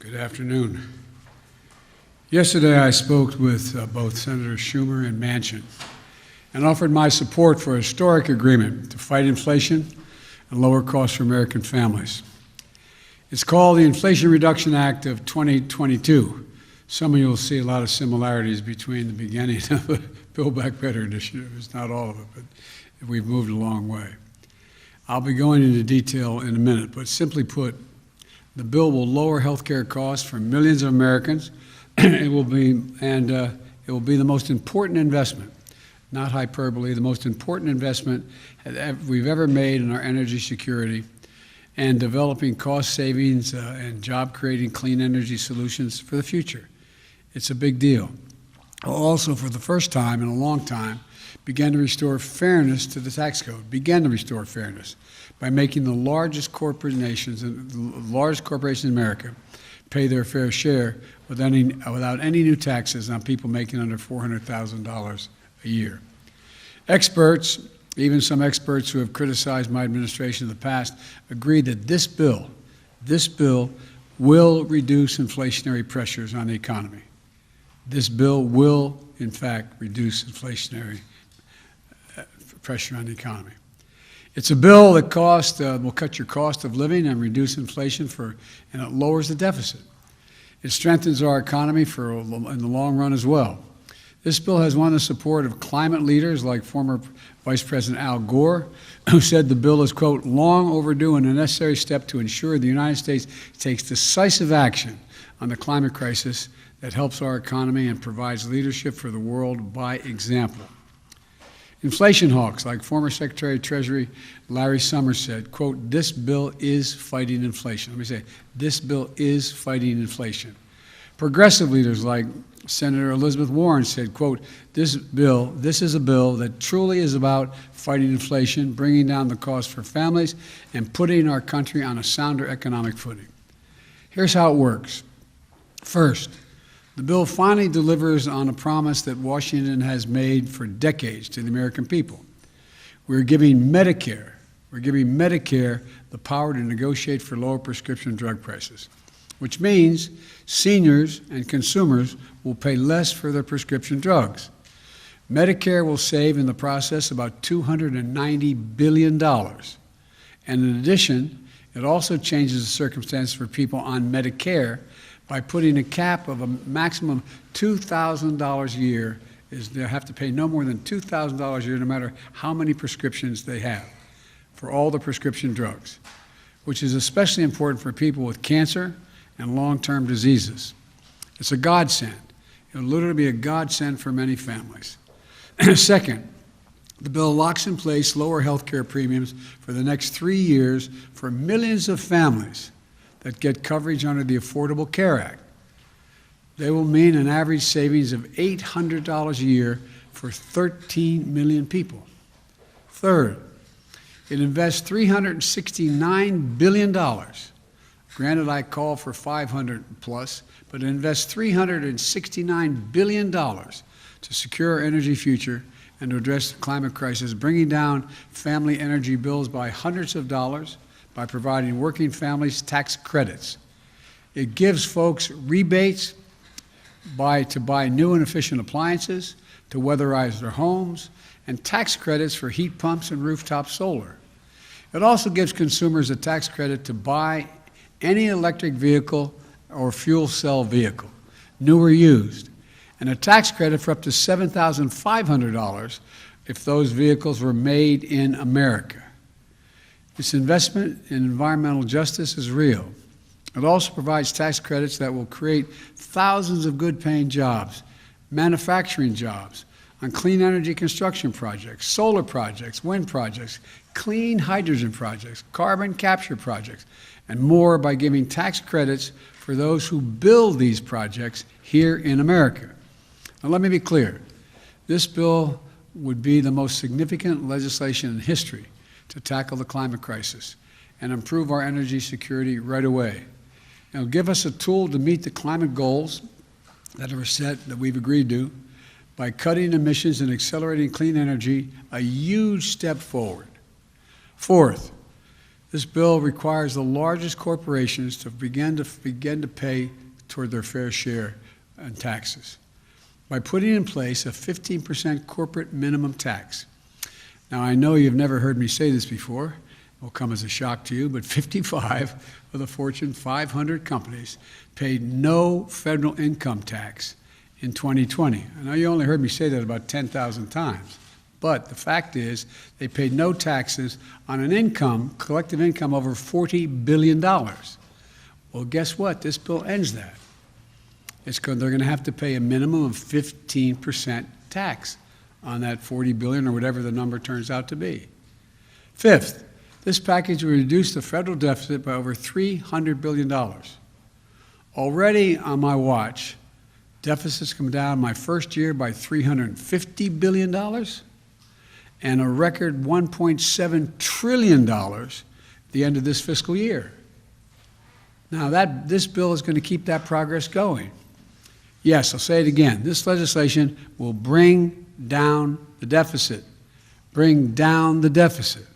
Good afternoon. Yesterday I spoke with both Senator Schumer and Manchin and offered my support for a historic agreement to fight inflation and lower costs for American families. It's called the Inflation Reduction Act of 2022. Some of you will see a lot of similarities between the beginning of the Build Back Better initiative. It's not all of it, but we've moved a long way. I'll be going into detail in a minute, but simply put, the bill will lower health care costs for millions of Americans. It will be the most important investment, not hyperbole, the most important investment we've ever made in our energy security and developing cost savings and job-creating clean energy solutions for the future. It's a big deal. Also, for the first time in a long time, began to restore fairness to the tax code, by making the largest corporations in America pay their fair share without any new taxes on people making under $400,000 a year. Experts, even some experts who have criticized my administration in the past, agree that this bill will reduce inflationary pressures on the economy. This bill will, in fact, reduce inflationary pressure on the economy. It's a bill that will cut your cost of living and reduce inflation and it lowers the deficit. It strengthens our economy in the long run as well. This bill has won the support of climate leaders like former Vice President Al Gore, who said the bill is, quote, long overdue and a necessary step to ensure the United States takes decisive action on the climate crisis that helps our economy and provides leadership for the world by example. Inflation hawks like former Secretary of Treasury Larry Summers said, quote, this bill is fighting inflation. Let me say, this bill is fighting inflation. Progressive leaders like Senator Elizabeth Warren said, quote, this is a bill that truly is about fighting inflation, bringing down the cost for families, and putting our country on a sounder economic footing. Here's how it works. First, the bill finally delivers on a promise that Washington has made for decades to the American people. We're giving Medicare the power to negotiate for lower prescription drug prices, which means seniors and consumers will pay less for their prescription drugs. Medicare will save in the process about $290 billion. And in addition, it also changes the circumstances for people on Medicare by putting a cap of a maximum $2,000 a year. They have to pay no more than $2,000 a year no matter how many prescriptions they have for all the prescription drugs, which is especially important for people with cancer and long-term diseases. It's a godsend. It'll literally be a godsend for many families. Second, the bill locks in place lower health care premiums for the next 3 years for millions of families that get coverage under the Affordable Care Act. They will mean an average savings of $800 a year for 13 million people. Third, it invests $369 billion. Granted, I call for 500 plus, but it invests $369 billion to secure our energy future and to address the climate crisis, bringing down family energy bills by hundreds of dollars by providing working families tax credits. It gives folks rebates to buy new and efficient appliances, to weatherize their homes, and tax credits for heat pumps and rooftop solar. It also gives consumers a tax credit to buy any electric vehicle or fuel cell vehicle, new or used, and a tax credit for up to $7,500 if those vehicles were made in America. This investment in environmental justice is real. It also provides tax credits that will create thousands of good-paying jobs, manufacturing jobs, on clean energy construction projects, solar projects, wind projects, clean hydrogen projects, carbon capture projects, and more by giving tax credits for those who build these projects here in America. Now, let me be clear. This bill would be the most significant legislation in history to tackle the climate crisis and improve our energy security right away. It'll give us a tool to meet the climate goals that are set, that we've agreed to, by cutting emissions and accelerating clean energy, a huge step forward. Fourth, This bill requires the largest corporations to begin to pay toward their fair share in taxes by putting in place a 15% corporate minimum tax. Now, I know you've never heard me say this before. It will come as a shock to you, but 55 of the Fortune 500 companies paid no federal income tax in 2020. I know you only heard me say that about 10,000 times, but the fact is they paid no taxes on an income, collective income, over $40 billion. Well, guess what? This bill ends that. They're going to have to pay a minimum of 15% tax on that $40 billion or whatever the number turns out to be. Fifth, this package will reduce the federal deficit by over $300 billion. Already on my watch, deficits come down my first year by $350 billion and a record $1.7 trillion at the end of this fiscal year. Now, this bill is going to keep that progress going. Yes, I'll say it again. This legislation will bring down the deficit. Bring down the deficit.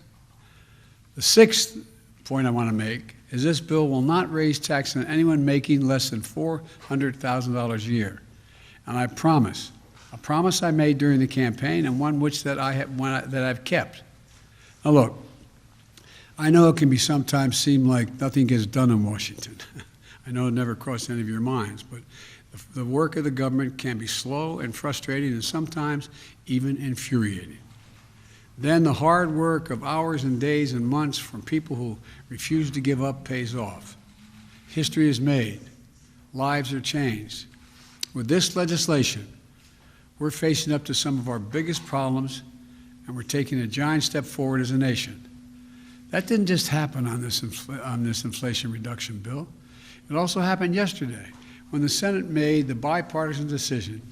The sixth point I want to make is this bill will not raise taxes on anyone making less than $400,000 a year. And I promise, a promise I made during the campaign and one that I've kept. Now look, I know it can be sometimes seem like nothing gets done in Washington. I know it never crossed any of your minds, but the work of the government can be slow and frustrating and sometimes even infuriating. Then the hard work of hours and days and months from people who refuse to give up pays off. History is made. Lives are changed. With this legislation, we're facing up to some of our biggest problems, and we're taking a giant step forward as a nation. That didn't just happen on this Inflation Reduction Bill. It also happened yesterday when the Senate made the bipartisan decision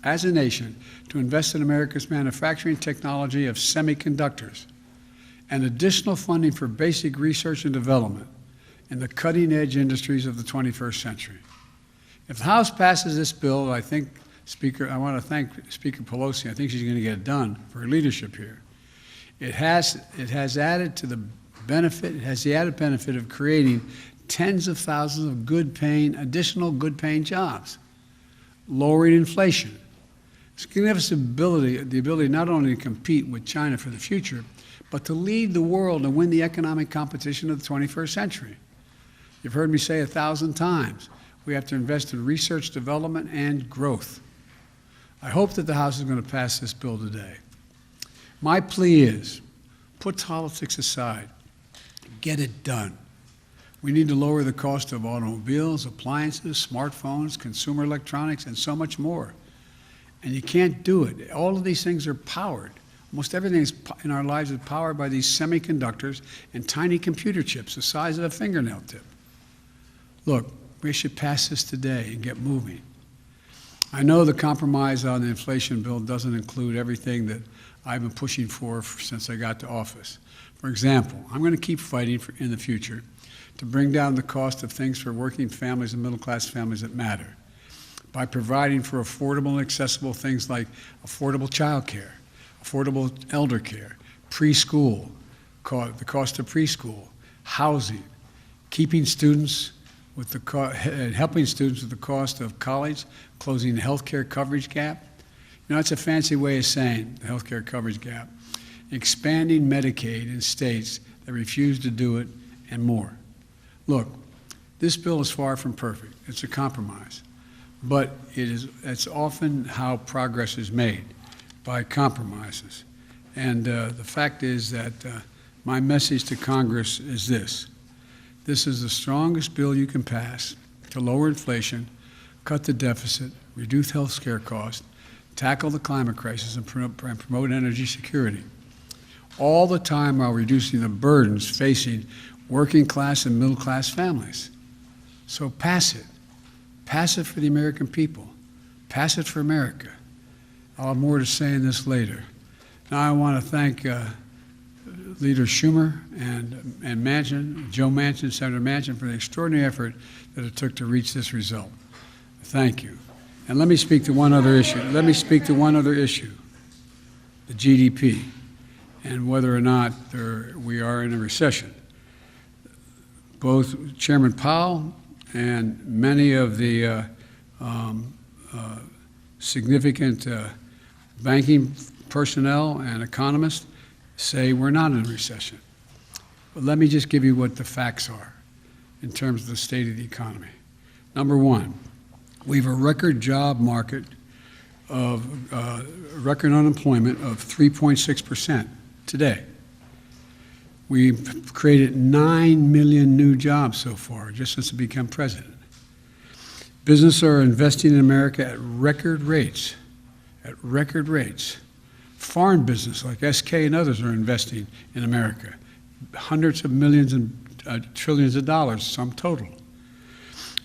as a nation to invest in America's manufacturing technology of semiconductors and additional funding for basic research and development in the cutting-edge industries of the 21st century. If the House passes this bill, I want to thank Speaker Pelosi. I think she's going to get it done for her leadership here. It has the added benefit of creating tens of thousands of additional good-paying jobs, lowering inflation. It's going to give us the ability not only to compete with China for the future, but to lead the world and win the economic competition of the 21st century. You've heard me say 1,000 times, we have to invest in research, development, and growth. I hope that the House is going to pass this bill today. My plea is, put politics aside, get it done. We need to lower the cost of automobiles, appliances, smartphones, consumer electronics, and so much more. And you can't do it. All of these things are powered. Almost everything in our lives is powered by these semiconductors and tiny computer chips the size of a fingernail tip. Look, we should pass this today and get moving. I know the compromise on the inflation bill doesn't include everything that I've been pushing for since I got to office. For example, I'm going to keep fighting in the future to bring down the cost of things for working families and middle-class families that matter by providing for affordable and accessible things like affordable child care, affordable elder care, preschool, the cost of preschool, housing, helping students with the cost of college, closing the health care coverage gap. You know, that's a fancy way of saying the health care coverage gap. Expanding Medicaid in states that refuse to do it, and more. Look, this bill is far from perfect. It's a compromise. But it's often how progress is made, by compromises. And the fact is that my message to Congress is this. This is the strongest bill you can pass to lower inflation, cut the deficit, reduce health care costs, tackle the climate crisis, and promote energy security. All the time while reducing the burdens facing working class and middle class families. So pass it. Pass it for the American people. Pass it for America. I'll have more to say in this later. Now I want to thank Leader Schumer and Manchin, Joe Manchin, Senator Manchin, for the extraordinary effort that it took to reach this result. Thank you. And let me speak to one other issue. The GDP, and whether or not we are in a recession. both Chairman Powell and many of the significant banking personnel and economists say we're not in a recession. But let me just give you what the facts are in terms of the state of the economy. Number one, we have a record job market of record unemployment of 3.6% today. We've created 9 million new jobs so far, just since I became president. Businesses are investing in America at record rates, Foreign business like SK and others are investing in America, hundreds of millions and trillions of dollars, sum total.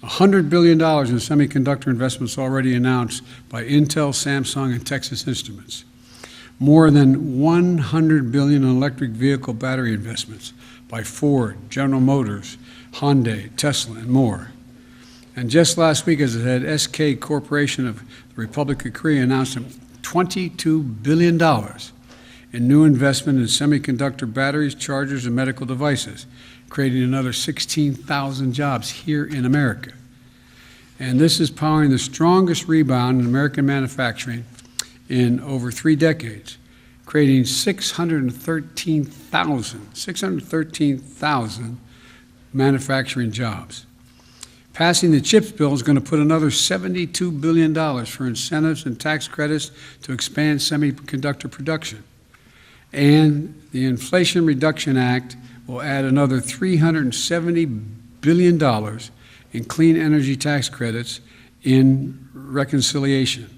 $100 billion in semiconductor investments already announced by Intel, Samsung, and Texas Instruments. More than $100 billion in electric vehicle battery investments by Ford, General Motors, Hyundai, Tesla, and more. And just last week, as I said, SK Corporation of the Republic of Korea announced $22 billion in new investment in semiconductor batteries, chargers, and medical devices, creating another 16,000 jobs here in America. And this is powering the strongest rebound in American manufacturing in over 3 decades, creating 613,000 manufacturing jobs. Passing the CHIPS bill is going to put another $72 billion for incentives and tax credits to expand semiconductor production. And the Inflation Reduction Act will add another $370 billion in clean energy tax credits in reconciliation,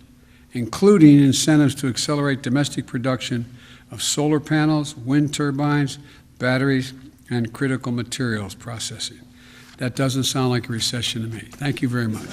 including incentives to accelerate domestic production of solar panels, wind turbines, batteries, and critical materials processing. That doesn't sound like a recession to me. Thank you very much.